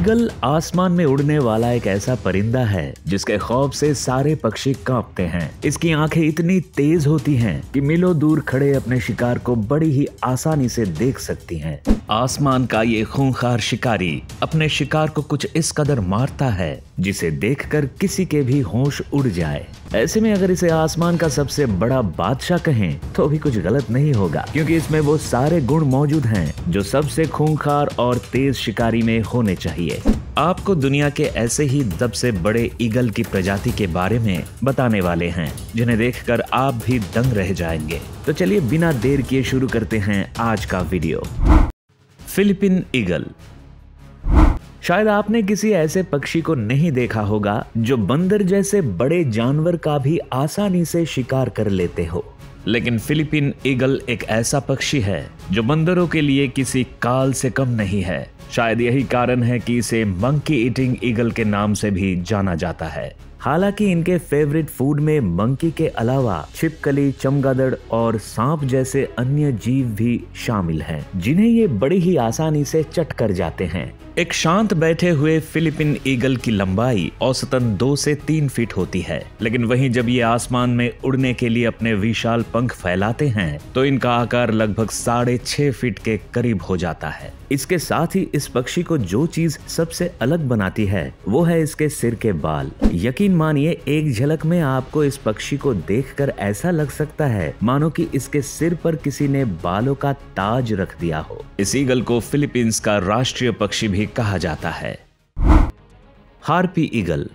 Eagle आसमान में उड़ने वाला एक ऐसा परिंदा है जिसके खौफ से सारे पक्षी कांपते हैं। इसकी आंखें इतनी तेज होती हैं कि मीलों दूर खड़े अपने शिकार को बड़ी ही आसानी से देख सकती हैं। आसमान का ये खूंखार शिकारी अपने शिकार को कुछ इस कदर मारता है जिसे देखकर किसी के भी होश उड़ जाए। ऐसे में अगर इसे आसमान का सबसे बड़ा बादशाह कहें तो भी कुछ गलत नहीं होगा, क्योंकि इसमें वो सारे गुण मौजूद हैं जो सबसे खूंखार और तेज शिकारी में होने चाहिए। आपको दुनिया के ऐसे ही सबसे बड़े ईगल की प्रजाति के बारे में बताने वाले हैं जिन्हें देखकर आप भी दंग रह जाएंगे। तो चलिए बिना देर किए शुरू करते हैं आज का वीडियो। Philippine eagle. शायद आपने किसी ऐसे पक्षी को नहीं देखा होगा जो बंदर जैसे बड़े जानवर का भी आसानी से शिकार कर लेते हो, लेकिन फिलीपीन ईगल एक ऐसा पक्षी है जो बंदरों के लिए किसी काल से कम नहीं है। शायद यही कारण है कि इसे मंकी ईटिंग ईगल के नाम से भी जाना जाता है। हालांकि इनके फेवरेट फूड में मंकी के अलावा छिपकली, चमगादड़ और सांप जैसे अन्य जीव भी शामिल हैं, जिन्हें ये बड़ी ही आसानी से चट कर जाते हैं। एक शांत बैठे हुए फिलीपीन ईगल की लंबाई औसतन 2 से 3 फीट होती है, लेकिन वहीं जब ये आसमान में उड़ने के लिए अपने विशाल पंख फैलाते हैं तो इनका आकार लगभग 6.5 फीट के करीब हो जाता है। इसके साथ ही इस पक्षी को जो चीज सबसे अलग बनाती है वो है इसके सिर के बाल। यकीन मानिए, एक झलक में आपको इस पक्षी को देखकर ऐसा लग सकता है मानो कि इसके सिर पर किसी ने बालों का ताज रख दिया हो। इस ईगल को फिलीपींस का राष्ट्रीय पक्षी भी कहा जाता है। Harpy eagle.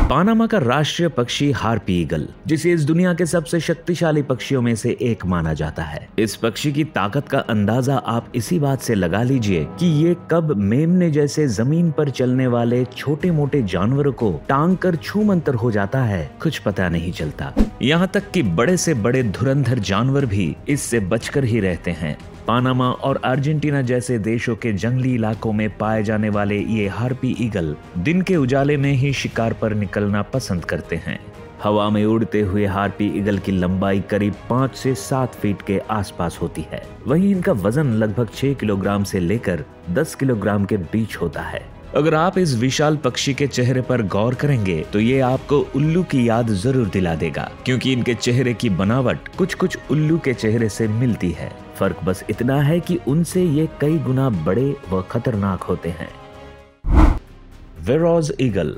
पानामा का राष्ट्रीय पक्षी हार्पी ईगल, जिसे इस दुनिया के सबसे शक्तिशाली पक्षियों में से एक माना जाता है। इस पक्षी की ताकत का अंदाजा आप इसी बात से लगा लीजिए कि ये कब मेमने जैसे जमीन पर चलने वाले छोटे मोटे जानवरों को टांग कर छूमंतर हो जाता है, कुछ पता नहीं चलता। यहाँ तक कि बड़े से बड़े धुरंधर जानवर भी इससे बचकर ही रहते हैं। पानामा और अर्जेंटीना जैसे देशों के जंगली इलाकों में पाए जाने वाले ये हार्पी ईगल दिन के उजाले में ही शिकार पर निकलना पसंद करते हैं। हवा में उड़ते हुए हार्पी ईगल की लंबाई करीब 5 से 7 फीट के आसपास होती है। वहीं इनका वजन लगभग 6 किलोग्राम से लेकर 10 किलोग्राम के बीच होता है। अगर आप इस विशाल पक्षी के चेहरे पर गौर करेंगे तो ये आपको उल्लू की याद जरूर दिला देगा, क्योंकि इनके चेहरे की बनावट कुछ उल्लू के चेहरे से मिलती है। फर्क बस इतना है कि उनसे ये कई गुना बड़े व खतरनाक होते हैं। वेरोज ईगल।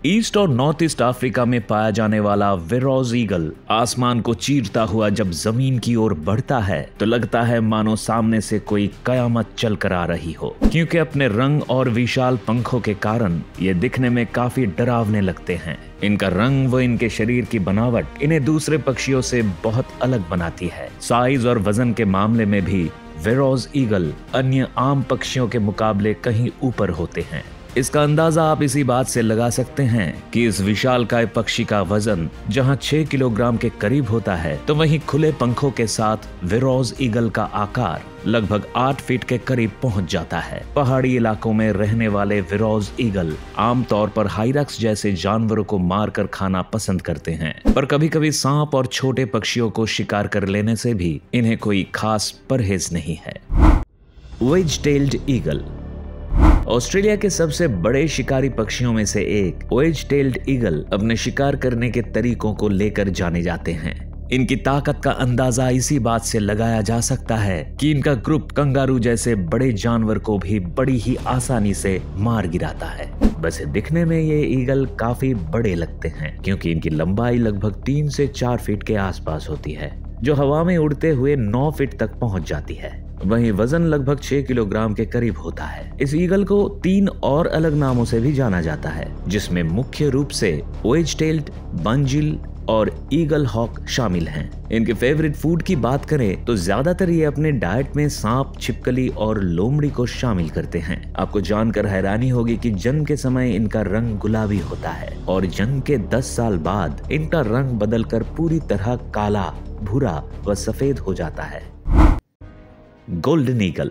ईस्ट और नॉर्थ ईस्ट अफ्रीका में पाया जाने वाला वेरोज ईगल आसमान को चीरता हुआ जब जमीन की ओर बढ़ता है तो लगता है मानो सामने से कोई कयामत चल कर आ रही हो, क्योंकि अपने रंग और विशाल पंखों के कारण ये दिखने में काफी डरावने लगते हैं। इनका रंग व इनके शरीर की बनावट इन्हें दूसरे पक्षियों से बहुत अलग बनाती है। साइज और वजन के मामले में भी वेरोज ईगल अन्य आम पक्षियों के मुकाबले कहीं ऊपर होते हैं। इसका अंदाजा आप इसी बात से लगा सकते हैं कि इस विशालकाय पक्षी का वजन जहां 6 किलोग्राम के करीब होता है, तो वहीं खुले पंखों के साथ वेरोज ईगल का आकार लगभग 8 फीट के करीब पहुंच जाता है। पहाड़ी इलाकों में रहने वाले वेरोज ईगल आमतौर पर हाइरक्स जैसे जानवरों को मारकर खाना पसंद करते हैं, पर कभी कभी सांप और छोटे पक्षियों को शिकार कर लेने से भी इन्हें कोई खास परहेज नहीं है। Veg tailed eagle. ऑस्ट्रेलिया के सबसे बड़े शिकारी पक्षियों में से एक वेज टेल्ड ईगल अपने शिकार करने के तरीकों को लेकर जाने जाते हैं। इनकी ताकत का अंदाजा इसी बात से लगाया जा सकता है कि इनका ग्रुप कंगारू जैसे बड़े जानवर को भी बड़ी ही आसानी से मार गिराता है। वैसे दिखने में ये ईगल काफी बड़े लगते हैं, क्योंकि इनकी लंबाई लगभग 3 से 4 फीट के आसपास होती है, जो हवा में उड़ते हुए 9 फीट तक पहुंच जाती है। वहीं वजन लगभग 6 किलोग्राम के करीब होता है। इस ईगल को 3 और अलग नामों से भी जाना जाता है, जिसमें मुख्य रूप से वेज टेल्ड, बंजिल और ईगल हॉक शामिल हैं। इनके फेवरेट फूड की बात करें तो ज्यादातर ये अपने डाइट में सांप, छिपकली और लोमड़ी को शामिल करते हैं। आपको जानकर हैरानी होगी कि जन्म के समय इनका रंग गुलाबी होता है और जन्म के 10 साल बाद इनका रंग बदलकर पूरी तरह काला, भूरा व सफेद हो जाता है। Golden eagle.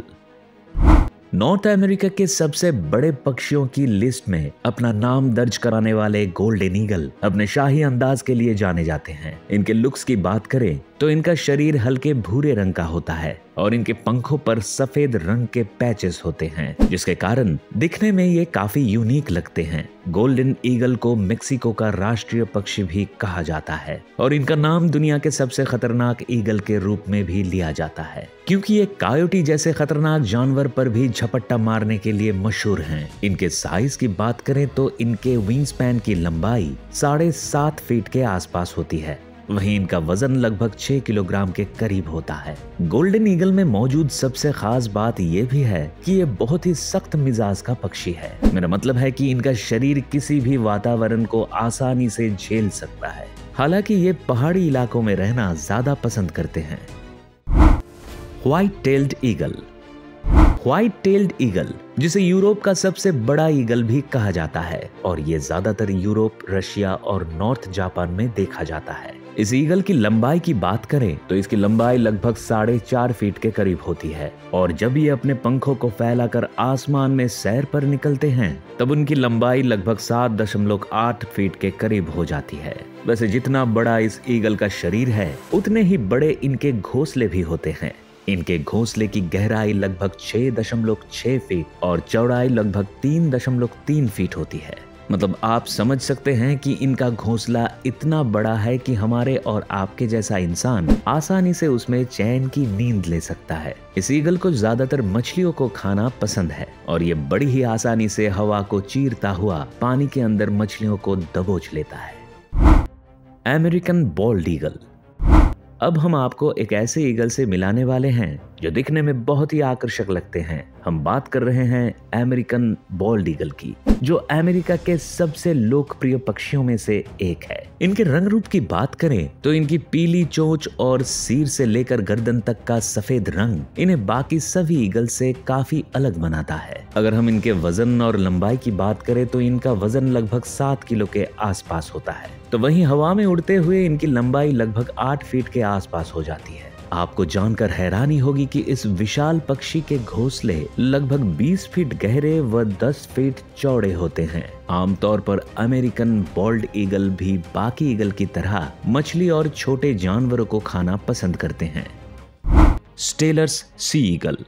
नॉर्थ अमेरिका के सबसे बड़े पक्षियों की लिस्ट में अपना नाम दर्ज कराने वाले गोल्डन ईगल अपने शाही अंदाज के लिए जाने जाते हैं। इनके लुक्स की बात करें तो इनका शरीर हल्के भूरे रंग का होता है और इनके पंखों पर सफेद रंग के पैचेस होते हैं, जिसके कारण दिखने में ये काफी यूनिक लगते हैं। गोल्डन ईगल को मेक्सिको का राष्ट्रीय पक्षी भी कहा जाता है और इनका नाम दुनिया के सबसे खतरनाक ईगल के रूप में भी लिया जाता है, क्योंकि ये कायोटी जैसे खतरनाक जानवर पर भी झपट्टा मारने के लिए मशहूर हैं। इनके साइज की बात करें तो इनके विंग स्पैन की लंबाई 7.5 फीट के आसपास होती है। वहीं इनका वजन लगभग 6 किलोग्राम के करीब होता है। गोल्डन ईगल में मौजूद सबसे खास बात यह भी है कि ये बहुत ही सख्त मिजाज का पक्षी है। मेरा मतलब है कि इनका शरीर किसी भी वातावरण को आसानी से झेल सकता है। हालांकि ये पहाड़ी इलाकों में रहना ज्यादा पसंद करते हैं। White tailed eagle. White tailed eagle, जिसे यूरोप का सबसे बड़ा ईगल भी कहा जाता है, और ये ज्यादातर यूरोप, रशिया और नॉर्थ जापान में देखा जाता है। इस ईगल की लंबाई की बात करें तो इसकी लंबाई लगभग 4.5 फीट के करीब होती है, और जब ये अपने पंखों को फैलाकर आसमान में सैर पर निकलते हैं तब उनकी लंबाई लगभग 7.8 फीट के करीब हो जाती है। वैसे जितना बड़ा इस ईगल का शरीर है उतने ही बड़े इनके घोंसले भी होते हैं। इनके घोंसले की गहराई लगभग 6.6 फीट और चौड़ाई लगभग 3.3 फीट होती है। मतलब आप समझ सकते हैं कि इनका घोंसला इतना बड़ा है कि हमारे और आपके जैसा इंसान आसानी से उसमें चैन की नींद ले सकता है। इस ईगल को ज्यादातर मछलियों को खाना पसंद है और ये बड़ी ही आसानी से हवा को चीरता हुआ पानी के अंदर मछलियों को दबोच लेता है। American bold eagle. अब हम आपको एक ऐसे ईगल से मिलाने वाले हैं जो दिखने में बहुत ही आकर्षक लगते हैं। हम बात कर रहे हैं अमेरिकन बॉल्ड ईगल की, जो अमेरिका के सबसे लोकप्रिय पक्षियों में से एक है। इनके रंग रूप की बात करें तो इनकी पीली चोंच और सिर से लेकर गर्दन तक का सफेद रंग इन्हें बाकी सभी ईगल से काफी अलग बनाता है। अगर हम इनके वजन और लंबाई की बात करें तो इनका वजन लगभग 7 किलो के आसपास होता है, तो वहीं हवा में उड़ते हुए इनकी लंबाई लगभग 8 फीट के आसपास हो जाती है। आपको जानकर हैरानी होगी कि इस विशाल पक्षी के घोंसले लगभग 20 फीट गहरे व 10 फीट चौड़े होते हैं। आमतौर पर अमेरिकन बॉल्ड ईगल भी बाकी ईगल की तरह मछली और छोटे जानवरों को खाना पसंद करते हैं। स्टेलर्स सी ईगल।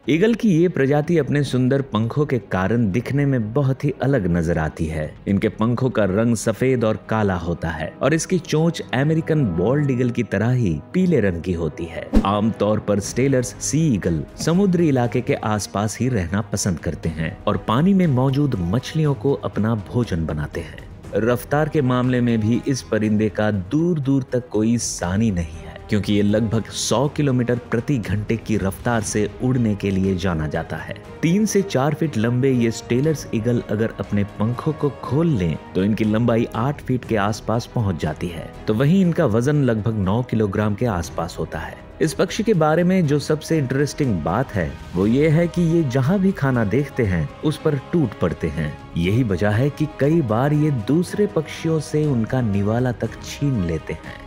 ईगल की ये प्रजाति अपने सुंदर पंखों के कारण दिखने में बहुत ही अलग नजर आती है। इनके पंखों का रंग सफेद और काला होता है और इसकी चोंच अमेरिकन बॉल्ड ईगल की तरह ही पीले रंग की होती है। आमतौर पर स्टेलर्स सी ईगल समुद्री इलाके के आसपास ही रहना पसंद करते हैं और पानी में मौजूद मछलियों को अपना भोजन बनाते हैं। रफ्तार के मामले में भी इस परिंदे का दूर दूर तक कोई सानी नहीं है, क्योंकि ये लगभग 100 किलोमीटर प्रति घंटे की रफ्तार से उड़ने के लिए जाना जाता है। 3 से 4 फीट लंबे ये स्टेलर्स ईगल अगर अपने पंखों को खोल लें तो इनकी लंबाई 8 फीट के आसपास पहुंच जाती है, तो वहीं इनका वजन लगभग 9 किलोग्राम के आसपास होता है। इस पक्षी के बारे में जो सबसे इंटरेस्टिंग बात है वो ये है कि ये जहाँ भी खाना देखते हैं उस पर टूट पड़ते हैं। यही वजह है कि कई बार ये दूसरे पक्षियों से उनका निवाला तक छीन लेते हैं।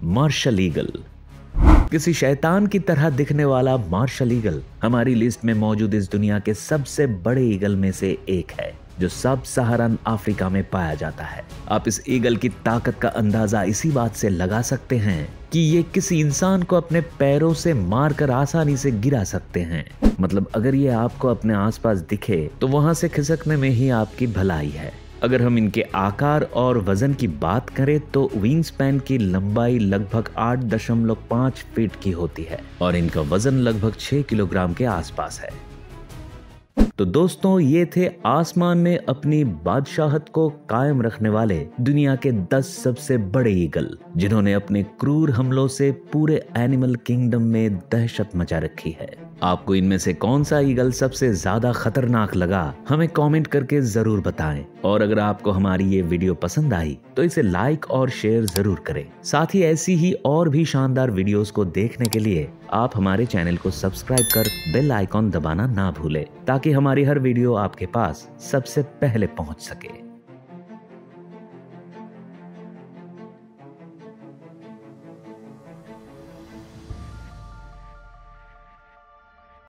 Martial eagle. किसी शैतान की तरह दिखने वाला मार्शल ईगल हमारी लिस्ट में मौजूद इस दुनिया के सबसे बड़े ईगल में से एक है, जो सब सहारन अफ्रीका में पाया जाता है। आप इस ईगल की ताकत का अंदाजा इसी बात से लगा सकते हैं कि ये किसी इंसान को अपने पैरों से मारकर आसानी से गिरा सकते हैं। मतलब अगर ये आपको अपने आसपास दिखे तो वहां से खिसकने में ही आपकी भलाई है। अगर हम इनके आकार और वजन की बात करें तो विंग स्पैन की लंबाई लगभग 8.5 फीट की होती है और इनका वजन लगभग 6 किलोग्राम के आसपास है। तो दोस्तों, ये थे आसमान में अपनी बादशाहत को कायम रखने वाले दुनिया के 10 सबसे बड़े ईगल, जिन्होंने अपने क्रूर हमलों से पूरे एनिमल किंगडम में दहशत मचा रखी है। आपको इनमें से कौन सा ईगल सबसे ज्यादा खतरनाक लगा, हमें कमेंट करके जरूर बताएं। और अगर आपको हमारी ये वीडियो पसंद आई तो इसे लाइक और शेयर जरूर करें। साथ ही ऐसी ही और भी शानदार वीडियोस को देखने के लिए आप हमारे चैनल को सब्सक्राइब कर बेल आइकॉन दबाना ना भूलें, ताकि हमारी हर वीडियो आपके पास सबसे पहले पहुंच सके।